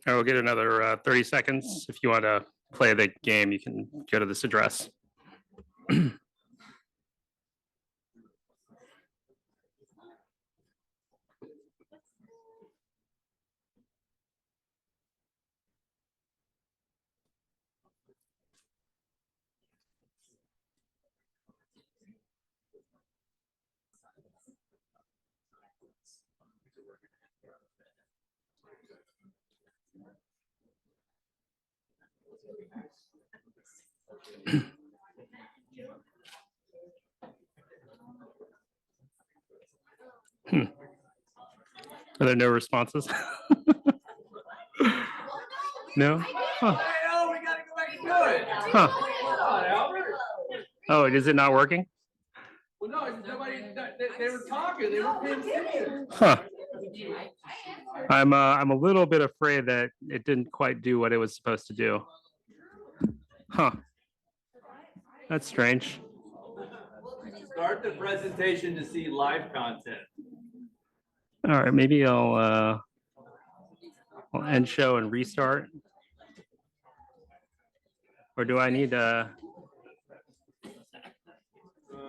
I will get another 30 seconds. If you want to play the game, you can go to this address. Are there no responses? No? Huh. Oh, we gotta go back and do it. Huh. Come on, Albert. Oh, is it not working? Well, no, nobody. They were talking. They weren't paying attention. Huh. I'm a little bit afraid that it didn't quite do what it was supposed to do. Huh. That's strange. Start the presentation to see live content. All right, maybe I'll end show and restart. Or do I need to?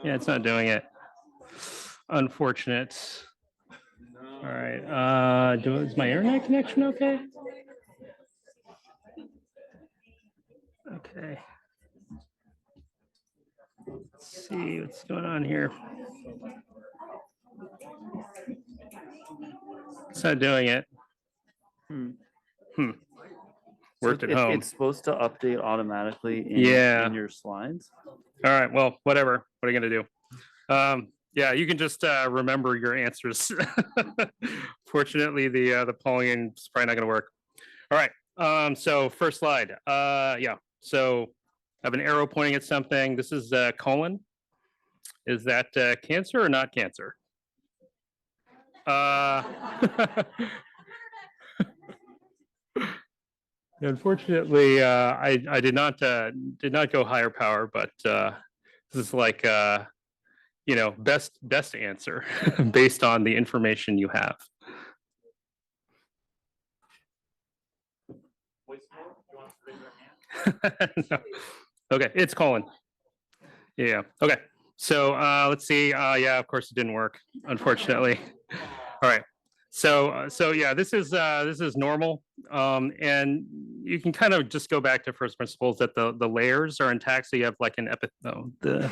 Yeah, it's not doing it. Unfortunate. All right. Is my internet connection okay? Okay. Let's see what's going on here. It's not doing it. Worked at home. It's supposed to update automatically in your slides. All right. Well, whatever. What are you going to do? Yeah, you can just remember your answers. Fortunately, the polling is probably not going to work. All right. So first slide. Yeah. So I have an arrow pointing at something. This is colon. Is that cancer or not cancer? Unfortunately, I did not go higher power, but this is like best answer based on the information you have. No. Okay, it's colon. Yeah. Okay. So let's see. Yeah, of course it didn't work, unfortunately. All right. So yeah, this is normal, and you can kind of just go back to first principles that the layers are intact. So you have like an the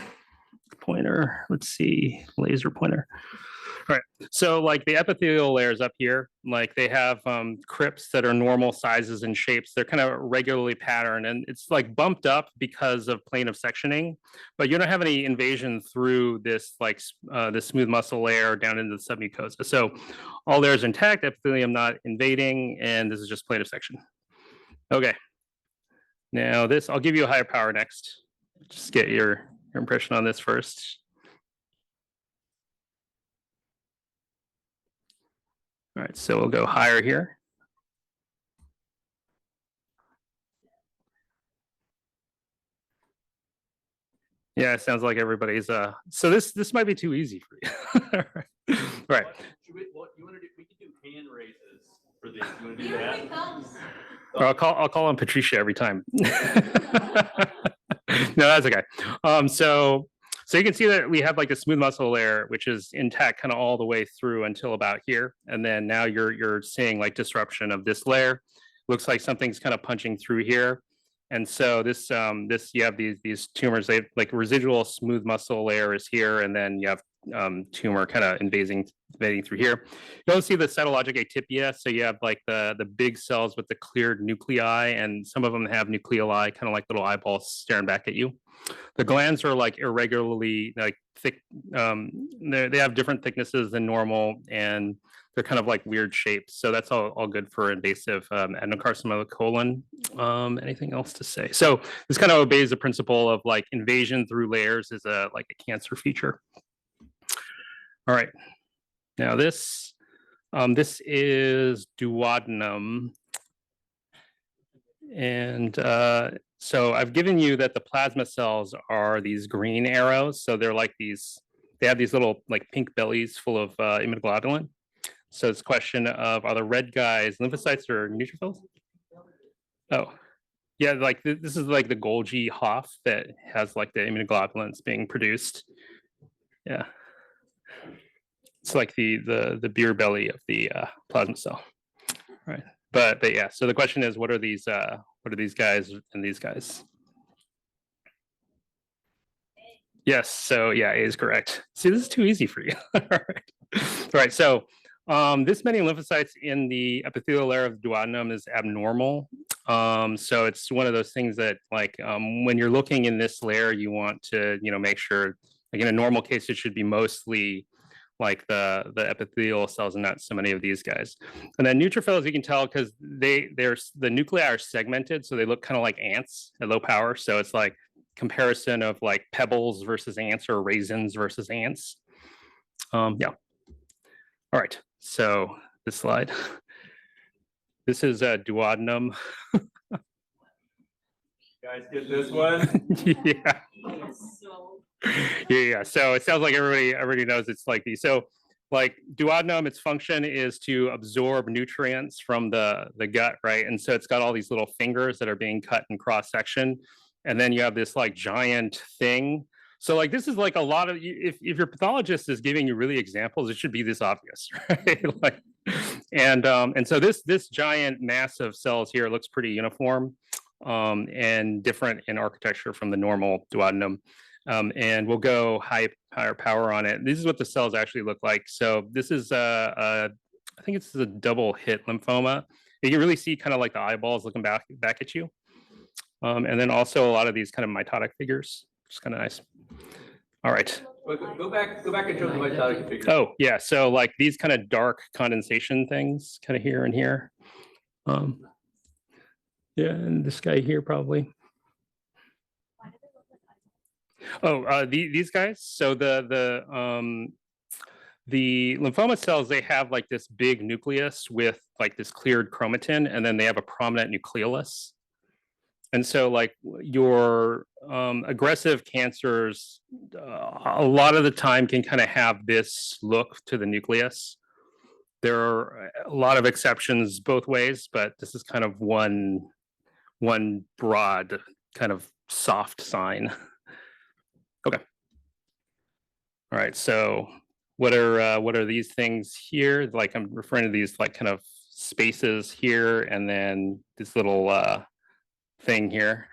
pointer. Let's see, laser pointer. All right. So like the epithelial layers up here, like they have crypts that are normal sizes and shapes. They're kind of regularly patterned, and it's like bumped up because of plane of sectioning, but you don't have any invasion through this like the smooth muscle layer down into the submucosa. So all layers intact, epithelium not invading, and this is just plane of section. Okay. Now this, I'll give you a higher power next. Just get your impression on this first. All right, so we'll go higher here. Yeah, it sounds like everybody's so this might be too easy for you. Right. What you want to do? We can do hand raises for this. You want to do that? Or I'll call on Patricia every time. No, that's okay. So you can see that we have like a smooth muscle layer, which is intact kind of all the way through until about here. And then now you're seeing like disruption of this layer. Looks like something's kind of punching through here. And so this you have these tumors, they have like residual smooth muscle layer is here, and then you have tumor kind of invading through here. You don't see the cytologic atypia, so you have like the big cells with the cleared nuclei, and some of them have nucleoli, kind of like little eyeballs staring back at you. The glands are like irregularly like thick. They have different thicknesses than normal, and they're kind of like weird shapes. So that's all good for invasive adenocarcinoma of the colon. Anything else to say? So this kind of obeys the principle of like invasion through layers is like a cancer feature. All right. Now this is duodenum. And so I've given you that the plasma cells are these green arrows. So they're like they have these little like pink bellies full of immunoglobulin. So it's a question of, are the red guys lymphocytes or neutrophils? Oh, yeah, like this is like the Golgi Hoff that has like the immunoglobulins being produced. Yeah. It's like the beer belly of the plasma cell. Right. But yeah, so the question is, what are these guys and these guys? Yes, so yeah, A is correct. See, this is too easy for you. All right. All right, so this many lymphocytes in the epithelial layer of the duodenum is abnormal. So it's one of those things that like when you're looking in this layer, you want to, make sure, like in a normal case, it should be mostly like the epithelial cells and not so many of these guys. And then neutrophils, you can tell because the nuclei are segmented, so they look kind of like ants at low power. So it's like comparison of like pebbles versus ants or raisins versus ants. Yeah. All right. So this slide. This is a duodenum. Guys, get this one. Yeah. Yeah. So it sounds like everybody knows it's like these. So like duodenum, its function is to absorb nutrients from the gut, right? And so it's got all these little fingers that are being cut in cross section. And then you have this like giant thing. So like this is like a lot of, if your pathologist is giving you really examples, it should be this obvious, right? Like, and so this giant mass of cells here looks pretty uniform and different in architecture from the normal duodenum. And we'll go higher power on it. This is what the cells actually look like. So this is I think it's a double hit lymphoma. You can really see kind of like the eyeballs looking back at you. And then also a lot of these kind of mitotic figures, which is kind of nice. All right. Go back and show the mitotic figures. Oh yeah, so like these kind of dark condensation things, kind of here and here. Yeah, and this guy here probably. Oh, these guys. So the lymphoma cells, they have like this big nucleus with like this cleared chromatin, and then they have a prominent nucleolus. And so like your aggressive cancers, a lot of the time can kind of have this look to the nucleus. There are a lot of exceptions both ways, but this is kind of one broad kind of soft sign. Okay. All right. So what are these things here? Like I'm referring to these like kind of spaces here, and then this little thing here.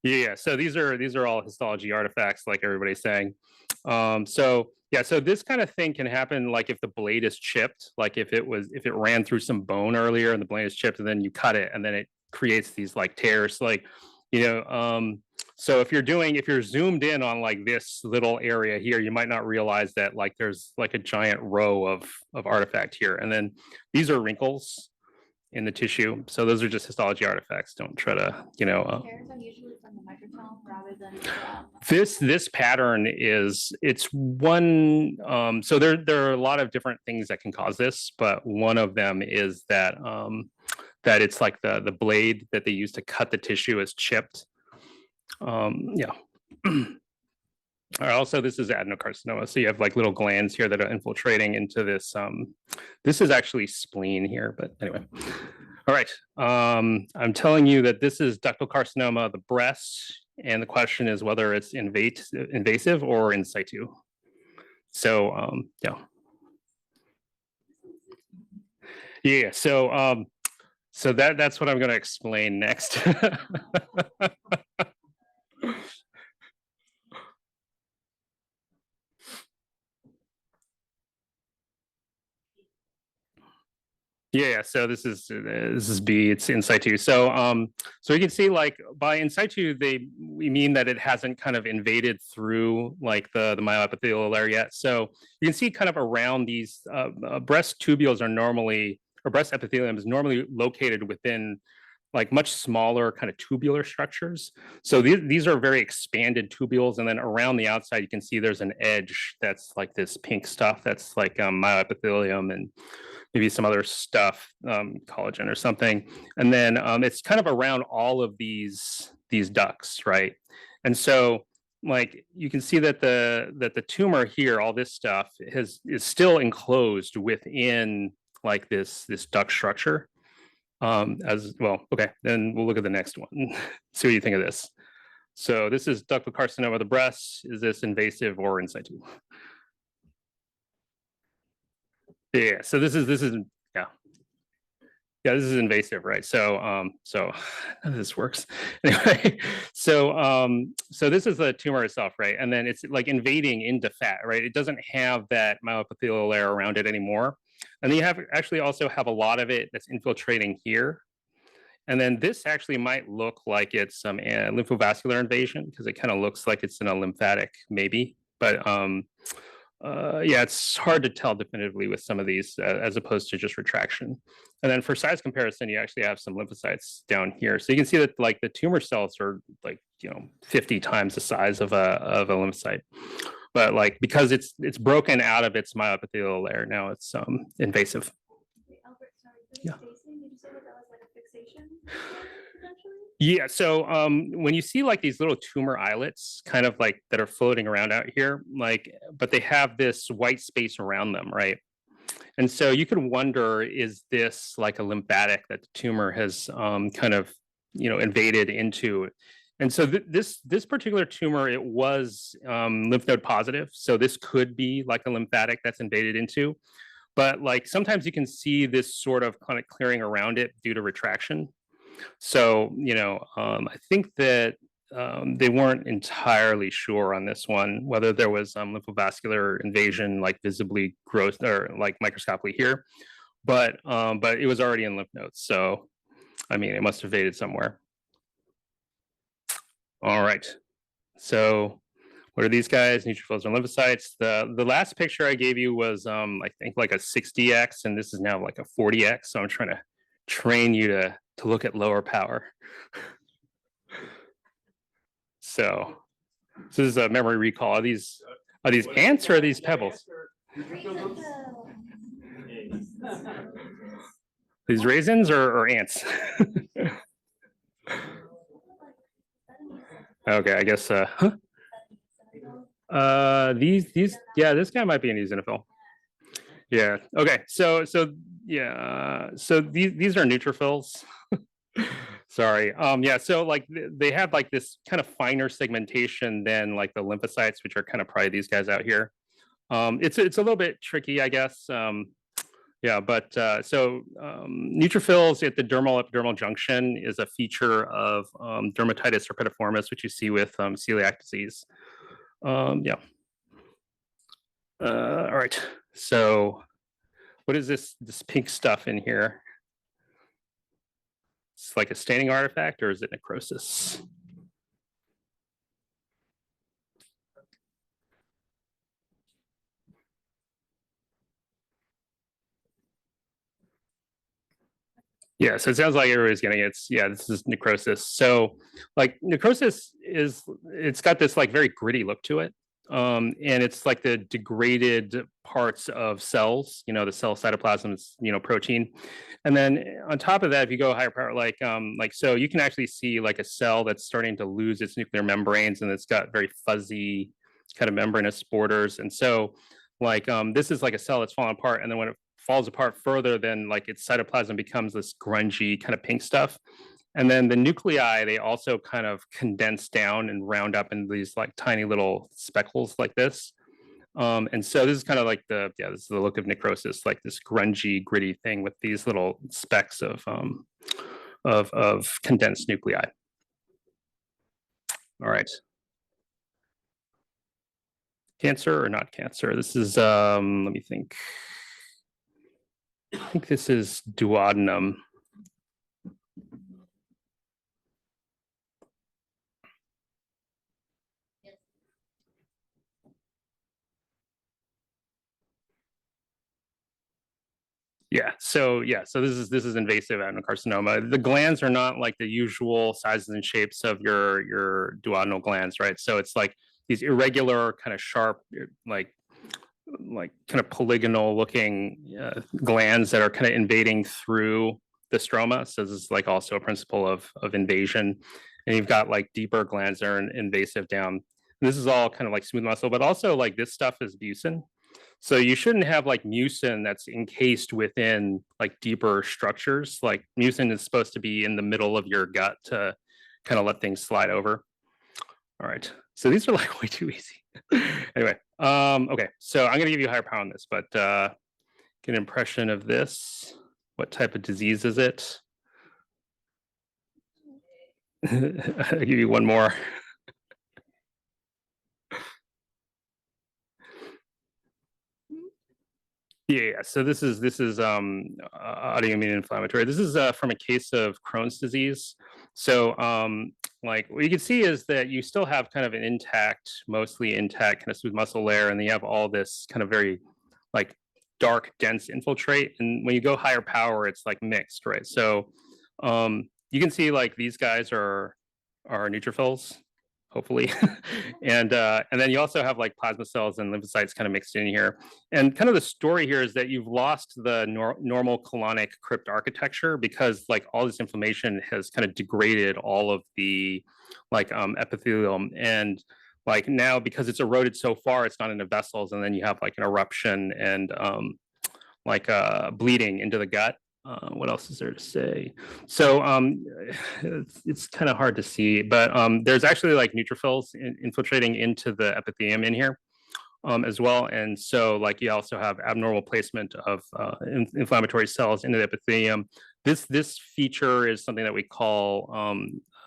Yeah. So these are all histology artifacts, like everybody's saying. So yeah. So this kind of thing can happen, like if the blade is chipped, like if it ran through some bone earlier and the blade is chipped, and then you cut it, and then it creates these like tears, like. So if you're zoomed in on like this little area here, you might not realize that like there's like a giant row of artifact here. And then these are wrinkles in the tissue. So those are just histology artifacts. Don't try to, this pattern it's one, so there are a lot of different things that can cause this, but one of them is that that it's like the blade that they use to cut the tissue is chipped. Yeah. Also, this is adenocarcinoma. So you have like little glands here that are infiltrating into this. This is actually spleen here, but anyway. All right. I'm telling you that this is ductal carcinoma of the breast, and the question is whether it's invasive or in situ. So yeah. Yeah. So that's what I'm going to explain next. Yeah, so this is B, it's in situ. So so you can see like by in situ, we mean that it hasn't kind of invaded through like the myoepithelial layer yet. So you can see kind of around these breast tubules are normally, or breast epithelium is normally located within like much smaller kind of tubular structures. So these are very expanded tubules, and then around the outside you can see there's an edge that's like this pink stuff that's like myoepithelium and maybe some other stuff, collagen or something. And then it's kind of around all of these ducts, right? And so like you can see that the tumor here, all this stuff is still enclosed within like this duct structure. as well. Okay, then we'll look at the next one. See what you think of this. So this is ductal carcinoma of the breast. Is this invasive or in situ? Yeah, so this is yeah. Yeah, this is invasive, right? So so none of this works. Anyway, so this is the tumor itself, right? And then it's like invading into fat, right? It doesn't have that myoepithelial layer around it anymore. And then you have actually also have a lot of it that's infiltrating here. And then this actually might look like it's some lymphovascular invasion because it kind of looks like it's in a lymphatic maybe, but yeah, it's hard to tell definitively with some of these as opposed to just retraction. And then for size comparison, you actually have some lymphocytes down here. So you can see that like the tumor cells are like, 50 times the size of a lymphocyte. But like, because it's broken out of its myoepithelial layer, now it's invasive. Wait, Albert, sorry, Yeah. spacing, did you say that was like a fixation potentially? Yeah, so when you see like these little tumor islets kind of like that are floating around out here, like, but they have this white space around them, right? And so you could wonder, is this like a lymphatic that the tumor has kind of, invaded into? And so this particular tumor, it was lymph node positive. So this could be like a lymphatic that's invaded into. But like sometimes you can see this sort of kind of clearing around it due to retraction. So, I think that they weren't entirely sure on this one, whether there was lymphovascular invasion, like visibly gross or like microscopically here, but it was already in lymph nodes. So, I mean, it must have invaded somewhere. All right. So what are these guys? Neutrophils and lymphocytes. The last picture I gave you was, I think like a 60x, and this is now like a 40x. So I'm trying to train you to look at lower power. So this is a memory recall. Are these ants or are these pebbles? These raisins or ants? Okay, I guess these yeah, this guy might be an eosinophil. Yeah. Okay. So yeah. So these are neutrophils. Sorry. Yeah. So like they have like this kind of finer segmentation than like the lymphocytes, which are kind of probably these guys out here. It's a little bit tricky, I guess. Yeah. But so neutrophils at the dermal epidermal junction is a feature of dermatitis herpetiformis, which you see with celiac disease. Yeah. All right. So what is this pink stuff in here? It's like a staining artifact, or is it necrosis? Yeah, so it sounds like everybody's getting it. Yeah, this is necrosis. So like necrosis it's got this like very gritty look to it. And it's like the degraded parts of cells, the cell cytoplasm is, protein. And then on top of that, if you go higher power, like so you can actually see like a cell that's starting to lose its nuclear membranes, and it's got very fuzzy kind of membranous borders. And so like this is like a cell that's falling apart, and then when it falls apart further, then like its cytoplasm becomes this grungy kind of pink stuff. And then the nuclei, they also kind of condense down and round up in these like tiny little speckles like this. And so this is kind of like this is the look of necrosis, like this grungy, gritty thing with these little specks of condensed nuclei. All right. Cancer or not cancer? This is, let me think. I think this is duodenum. So this is invasive adenocarcinoma. The glands are not like the usual sizes and shapes of your duodenal glands, right? So it's like these irregular, kind of sharp, like kind of polygonal looking glands that are kind of invading through the stroma. So this is like also a principle of invasion. And you've got like deeper glands that are invasive down. And this is all kind of like smooth muscle, but also like this stuff is bucin. So you shouldn't have like mucin that's encased within like deeper structures. Like mucin is supposed to be in the middle of your gut to kind of let things slide over. All right, so these are like way too easy. Anyway, okay, so I'm gonna give you a higher power on this, but get an impression of this. What type of disease is it? I'll give you one more. Yeah, so this is autoimmune inflammatory. This is from a case of Crohn's disease. So like what you can see is that you still have kind of an intact, mostly intact kind of smooth muscle layer, and then you have all this kind of very like dark, dense infiltrate. And when you go higher power, it's like mixed, right? So you can see like these guys are neutrophils, hopefully. And then you also have like plasma cells and lymphocytes kind of mixed in here. And kind of the story here is that you've lost the normal colonic crypt architecture because like all this inflammation has kind of degraded all of the like epithelium. And like now, because it's eroded so far, it's not in the vessels. And then you have like an eruption and like bleeding into the gut. What else is there to say? So it's kind of hard to see, but there's actually like neutrophils infiltrating into the epithelium in here as well. And so like you also have abnormal placement of inflammatory cells into the epithelium. This feature is something that we call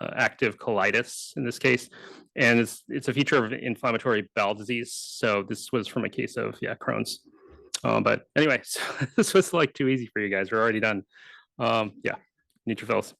active colitis in this case. And it's a feature of inflammatory bowel disease. So this was from a case of, yeah, Crohn's. But anyway, so this was like too easy for you guys. We're already done. Yeah, neutrophils.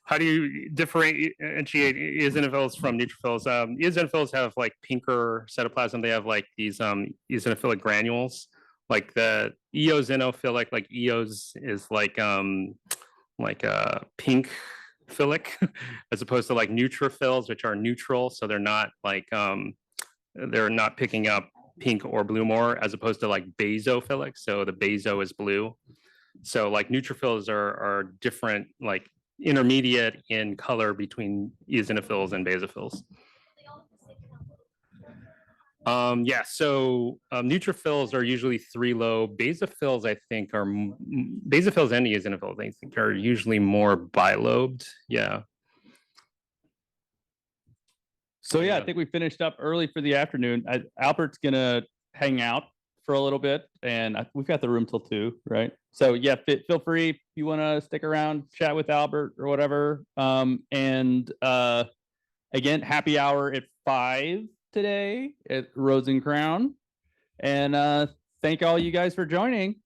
How do you differentiate eosinophils from neutrophils? Eosinophils have like pinker cytoplasm. They have like these eosinophilic granules. Like the eosinophilic, like eos is like a pink philic, as opposed to like neutrophils, which are neutral. So they're not like they're not picking up pink or blue more, as opposed to like basophilic. So the baso is blue. So like neutrophils are different, like intermediate in color between eosinophils and basophils. Yeah, so neutrophils are usually 3-lobe. Basophils, I think, basophils and eosinophils, I think, are usually more bilobed. Yeah. So yeah, I think we finished up early for the afternoon. Albert's gonna hang out for a little bit, and we've got the room till 2, right? So yeah, feel free if you want to stick around, chat with Albert or whatever. And again, happy hour at 5 today at Rose and Crown. And thank all you guys for joining.